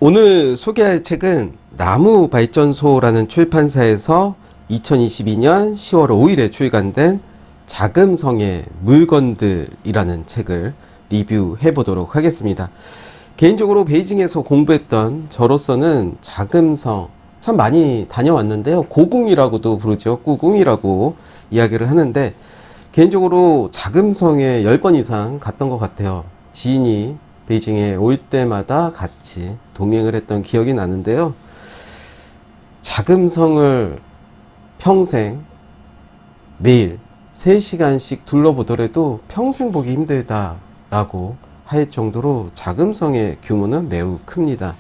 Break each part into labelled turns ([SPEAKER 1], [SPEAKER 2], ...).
[SPEAKER 1] 오늘 소개할 책은 나무발전소라는 출판사에서 2022년 10월 5일에 출간된 자금성의 물건들이라는 책을 리뷰해 보도록 하겠습니다. 개인적으로 베이징에서 공부했던 저로서는 자금성 참 많이 다녀왔는데요. 고궁이라고도 부르죠. 꾸궁이라고 이야기를 하는데, 개인적으로 자금성에 10번 이상 갔던 것 같아요. 지인이 베이징에 올 때마다 같이 동행을 했던 기억이 나는데요. 자금성을 평생 매일 3시간씩 둘러보더라도 평생 보기 힘들다라고 할 정도로 자금성의 규모는 매우 큽니다.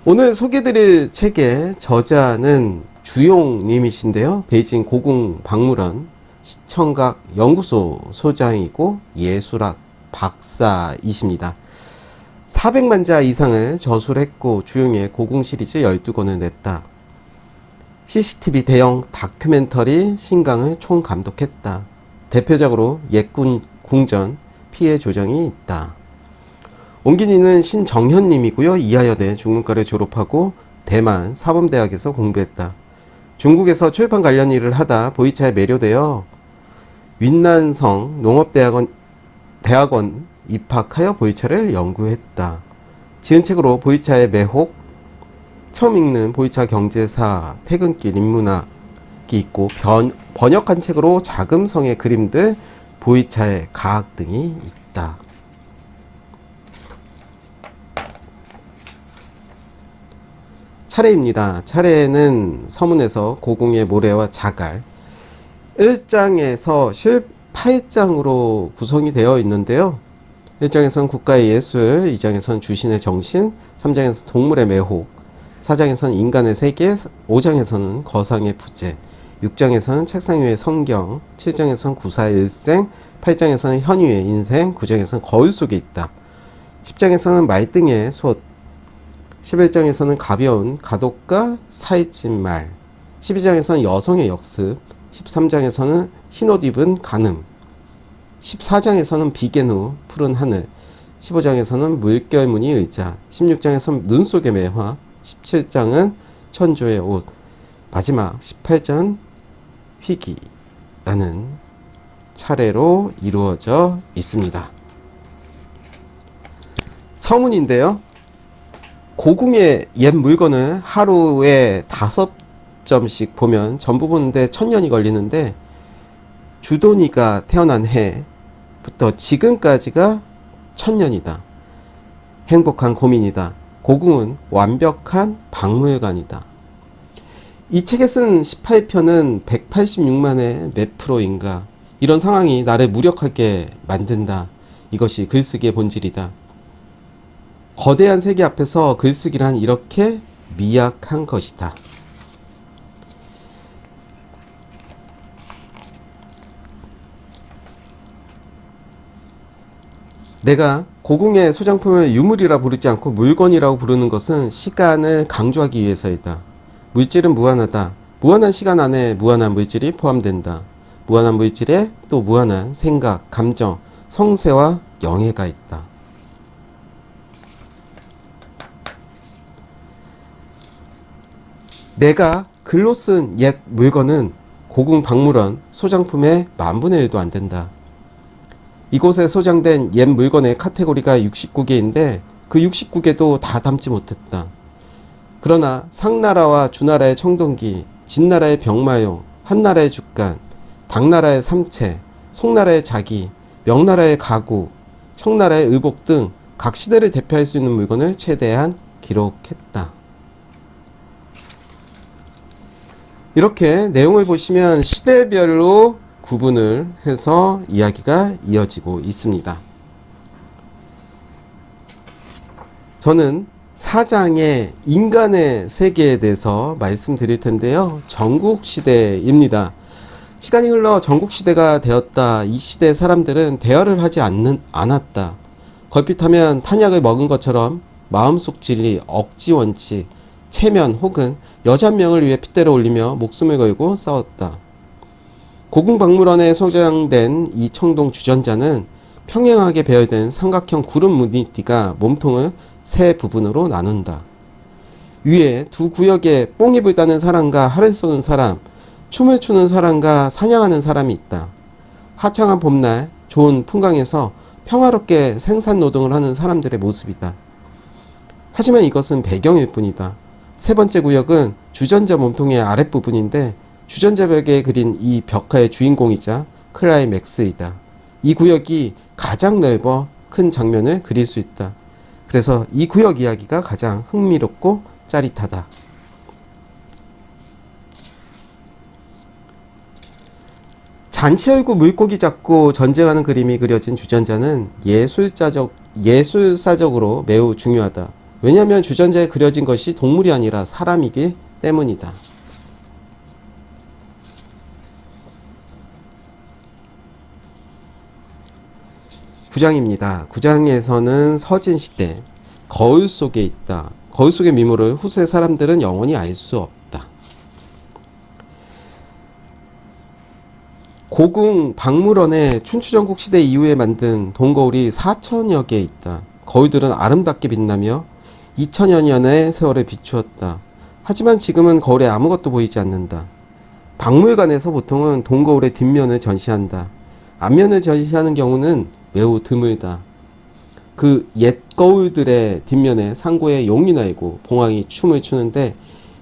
[SPEAKER 1] 오늘 소개드릴 책의 저자는 주용님이신데요. 베이징 고궁박물원 시청각 연구소 소장이고 예술학 박사이십니다. 400만 자 이상을 저술했고 주용의 고궁 시리즈 12권을 냈다. CCTV 대형 다큐멘터리 신강을 총감독했다. 대표적으로 옛군 궁전 피해 조정이 있다. 옹gin이는 신정현님이고요. 이하여대 중문과를 졸업하고 대만 사범대학에서 공부했다. 중국에서 출판 관련 일을 하다 보이차에 매료되어 윈난성 농업대학원 입학하여 보이차를 연구했다. 지은 책으로 보이차의 매혹, 처음 읽는 보이차 경제사, 퇴근길 인문학이 있고, 번역한 책으로 자금성의 그림들, 보이차의 가학 등이 있다. 차례입니다. 차례는 서문에서 고궁의 모래와 자갈, 1장에서 18장으로 구성이 되어 있는데요. 1장에서는 국가의 예술, 2장에서는 주신의 정신, 3장에서는 동물의 매혹, 4장에서는 인간의 세계, 5장에서는 거상의 부재, 6장에서는 책상 위의 성경, 7장에서는 구사의 일생, 8장에서는 현유의 인생, 9장에서는 거울 속에 있다. 10장에서는 말등의 솥, 11장에서는 가벼운 가독과 사이친 말, 12장에서는 여성의 역습, 13장에서는 흰옷 입은 간음, 14장에서는 비견 후 푸른 하늘, 15장에서는 물결 무늬 의자, 16장에서는 눈 속의 매화, 17장은 천조의 옷, 마지막 18장은 희기라는 차례로 이루어져 있습니다. 서문인데요. 고궁의 옛 물건을 하루에 5점씩 보면 전부 보는데 1000년이 걸리는데, 주돈이가 태어난 해부터 지금까지가 1000년이다. 행복한 고민이다. 고궁은 완벽한 박물관이다. 이 책에 쓴 18편은 186만의 몇 프로인가. 이런 상황이 나를 무력하게 만든다. 이것이 글쓰기의 본질이다. 거대한 세계 앞에서 글쓰기란 이렇게 미약한 것이다. 내가 고궁의 소장품을 유물이라 부르지 않고 물건이라고 부르는 것은 시간을 강조하기 위해서이다. 물질은 무한하다. 무한한 시간 안에 무한한 물질이 포함된다. 무한한 물질에 또 무한한 생각, 감정, 성쇠와 영예가 있다. 내가 글로 쓴 옛 물건은 고궁 박물원 소장품의 10,000분의 1도 안 된다. 이곳에 소장된 옛 물건의 카테고리가 69개인데 그 69개도 다 담지 못했다. 그러나 상나라와 주나라의 청동기, 진나라의 병마용, 한나라의 죽간, 당나라의 삼채, 송나라의 자기, 명나라의 가구, 청나라의 의복 등 각 시대를 대표할 수 있는 물건을 최대한 기록했다. 이렇게 내용을 보시면 시대별로 구분을 해서 이야기가 이어지고 있습니다. 저는 4장의 인간의 세계에 대해서 말씀드릴 텐데요. 전국시대입니다. 시간이 흘러 전국시대가 되었다. 이 시대 사람들은 대화를 하지 않았다. 걸핏하면 탄약을 먹은 것처럼 마음속 진리, 억지 원칙, 체면 혹은 여자 한 명을 위해 핏대를 올리며 목숨을 걸고 싸웠다. 고궁박물원에 소장된 이 청동 주전자는 평행하게 배열된 삼각형 구름 무늬띠가 몸통을 세 부분으로 나눈다. 위에 두 구역에 뽕잎을 따는 사람과 활을 쏘는 사람, 춤을 추는 사람과 사냥하는 사람이 있다. 화창한 봄날 좋은 풍광에서 평화롭게 생산 노동을 하는 사람들의 모습이다. 하지만 이것은 배경일 뿐이다. 세 번째 구역은 주전자 몸통의 아랫부분인데 주전자 벽에 그린 이 벽화의 주인공이자 클라이맥스이다. 이 구역이 가장 넓어 큰 장면을 그릴 수 있다. 그래서 이 구역 이야기가 가장 흥미롭고 짜릿하다. 잔치 열고 물고기 잡고 전쟁하는 그림이 그려진 주전자는 예술사적으로 매우 중요하다. 왜냐하면 주전자에 그려진 것이 동물이 아니라 사람이기 때문이다. 9장입니다. 9장에서는 서진시대, 거울 속에 있다. 거울 속의 미모를 후세 사람들은 영원히 알 수 없다. 고궁 박물원에 춘추전국 시대 이후에 만든 동거울이 4천여 개 있다. 거울들은 아름답게 빛나며 2000여 년의 세월을 비추었다. 하지만 지금은 거울에 아무것도 보이지 않는다. 박물관에서 보통은 동거울의 뒷면을 전시한다. 앞면을 전시하는 경우는 매우 드물다. 그 옛 거울들의 뒷면에 상고에 용이 날고 봉황이 춤을 추는데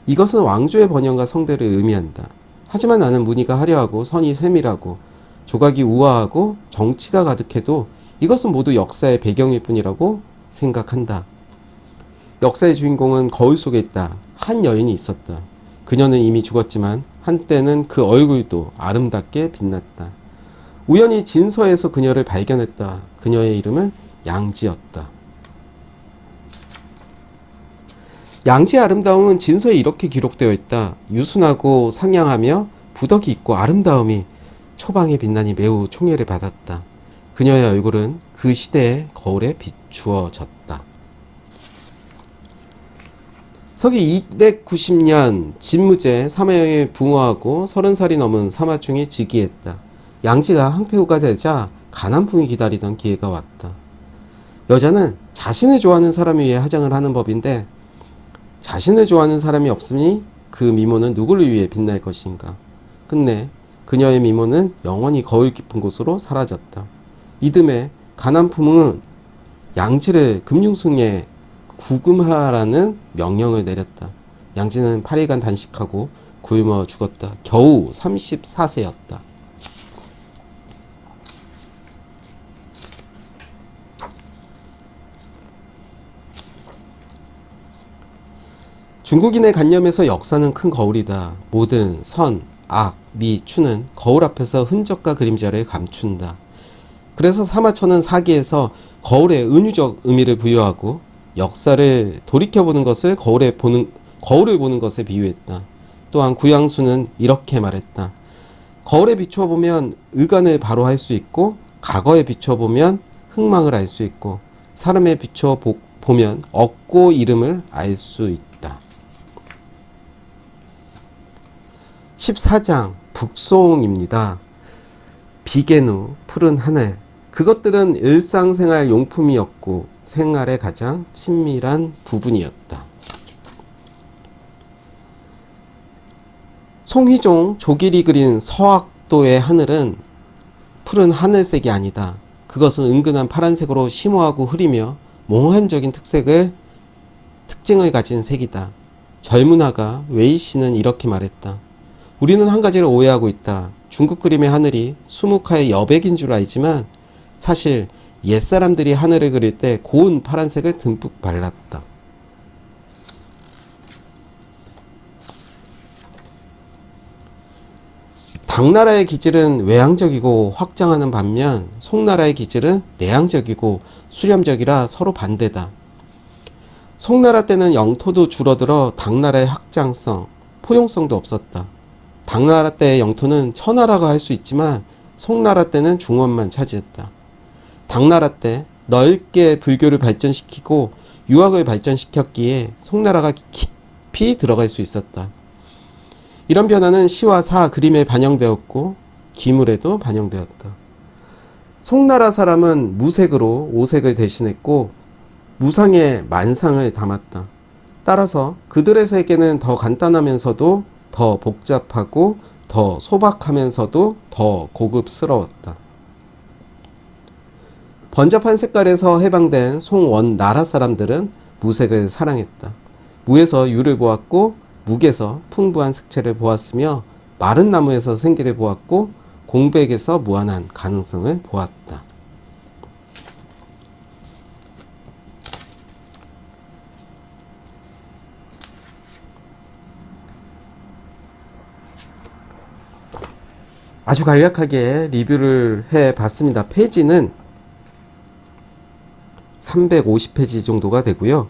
[SPEAKER 1] 이것은 왕조의 번영과 성대를 의미한다. 하지만 나는 무늬가 화려하고 선이 세밀하고 조각이 우아하고 정치가 가득해도 이것은 모두 역사의 배경일 뿐이라고 생각한다. 역사의 주인공은 거울 속에 있다. 한 여인이 있었다. 그녀는 이미 죽었지만 한때는 그 얼굴도 아름답게 빛났다. 우연히 진서에서 그녀를 발견했다. 그녀의 이름은 양지였다. 양지의 아름다움은 진서에 이렇게 기록되어 있다. 유순하고 상냥하며 부덕이 있고 아름다움이 초방에 빛나니 매우 총애를 받았다. 그녀의 얼굴은 그 시대의 거울에 비추어졌다. 서기 290년 진무제 사마영이 붕어하고 30살이 넘은 사마충이 즉위했다. 양지가 항태후가 되자 가난풍이 기다리던 기회가 왔다. 여자는 자신을 좋아하는 사람을 위해 화장을 하는 법인데 자신을 좋아하는 사람이 없으니 그 미모는 누구를 위해 빛날 것인가. 끝내 그녀의 미모는 영원히 거울 깊은 곳으로 사라졌다. 이듬해 가난풍은 양지를 금융승에 구금하라는 명령을 내렸다. 양지는 8일간 단식하고 굶어 죽었다. 겨우 34세였다. 중국인의 관념에서 역사는 큰 거울이다. 모든 선, 악, 미, 추는 거울 앞에서 흔적과 그림자를 감춘다. 그래서 사마천은 사기에서 거울에 은유적 의미를 부여하고 역사를 돌이켜보는 것을 거울을 보는 것에 비유했다. 또한 구양수는 이렇게 말했다. 거울에 비춰보면 의관을 바로 할 수 있고 과거에 비춰보면 흥망을 알 수 있고 사람에 비춰보면 얻고 이름을 알 수 있다. 14장 북송입니다. 비계누, 푸른 하늘, 그것들은 일상생활 용품이었고 생활의 가장 친밀한 부분이었다. 송희종, 조길이 그린 서학도의 하늘은 푸른 하늘색이 아니다. 그것은 은근한 파란색으로 심오하고 흐리며 몽환적인 특징을 가진 색이다. 젊은아가 웨이씨는 이렇게 말했다. 우리는 한 가지를 오해하고 있다. 중국 그림의 하늘이 수묵화의 여백인 줄 알지만 사실 옛사람들이 하늘을 그릴 때 고운 파란색을 듬뿍 발랐다. 당나라의 기질은 외향적이고 확장하는 반면 송나라의 기질은 내향적이고 수렴적이라 서로 반대다. 송나라 때는 영토도 줄어들어 당나라의 확장성, 포용성도 없었다. 당나라 때의 영토는 천하라고 할 수 있지만 송나라 때는 중원만 차지했다. 당나라 때 넓게 불교를 발전시키고 유학을 발전시켰기에 송나라가 깊이 들어갈 수 있었다. 이런 변화는 시와 사, 그림에 반영되었고 기물에도 반영되었다. 송나라 사람은 무색으로 오색을 대신했고 무상의 만상을 담았다. 따라서 그들의 세계는 더 간단하면서도 더 복잡하고 더 소박하면서도 더 고급스러웠다. 번잡한 색깔에서 해방된 송원 나라 사람들은 무색을 사랑했다. 무에서 유를 보았고 묵에서 풍부한 색채를 보았으며 마른 나무에서 생기를 보았고 공백에서 무한한 가능성을 보았다. 아주 간략하게 리뷰를 해 봤습니다. 페이지는 350페이지 정도가 되고요.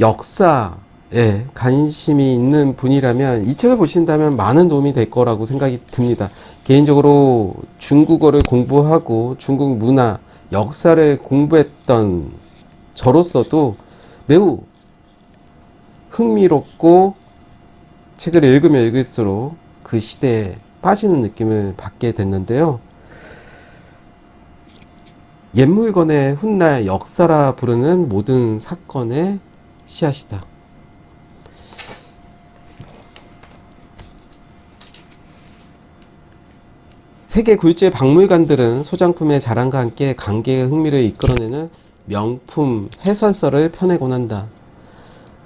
[SPEAKER 1] 역사에 관심이 있는 분이라면 이 책을 보신다면 많은 도움이 될 거라고 생각이 듭니다. 개인적으로 중국어를 공부하고 중국 문화, 역사를 공부했던 저로서도 매우 흥미롭고 책을 읽으면 읽을수록 그 시대에 빠지는 느낌을 받게 됐는데요. 옛 물건의 훗날 역사라 부르는 모든 사건의 씨앗이다. 세계 굴지의 박물관들은 소장품의 자랑과 함께 관객의 흥미를 이끌어내는 명품 해설서를 펴내곤 한다.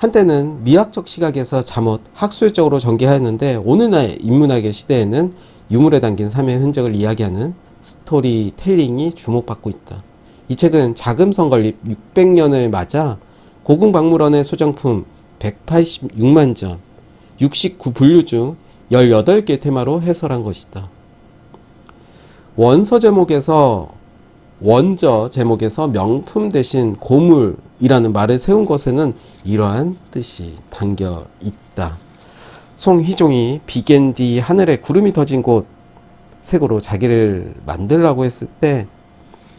[SPEAKER 1] 한때는 미학적 시각에서 잠옷 학술적으로 전개하였는데 오늘날 인문학의 시대에는 유물에 담긴 삶의 흔적을 이야기하는 스토리텔링이 주목받고 있다. 이 책은 자금성 건립 600년을 맞아 고궁박물원의 소장품 186만 점, 69분류 중 18개 테마로 해설한 것이다. 원저 제목에서 명품 대신 고물이라는 말을 세운 것에는 이러한 뜻이 담겨 있다. 송희종이 비겐디 하늘에 구름이 터진 곳 색으로 자기를 만들라고 했을 때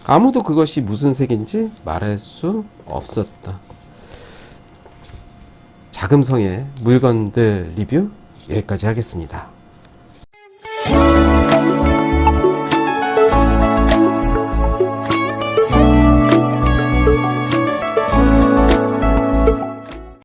[SPEAKER 1] 아무도 그것이 무슨 색인지 말할 수 없었다. 자금성의 물건들 리뷰 여기까지 하겠습니다.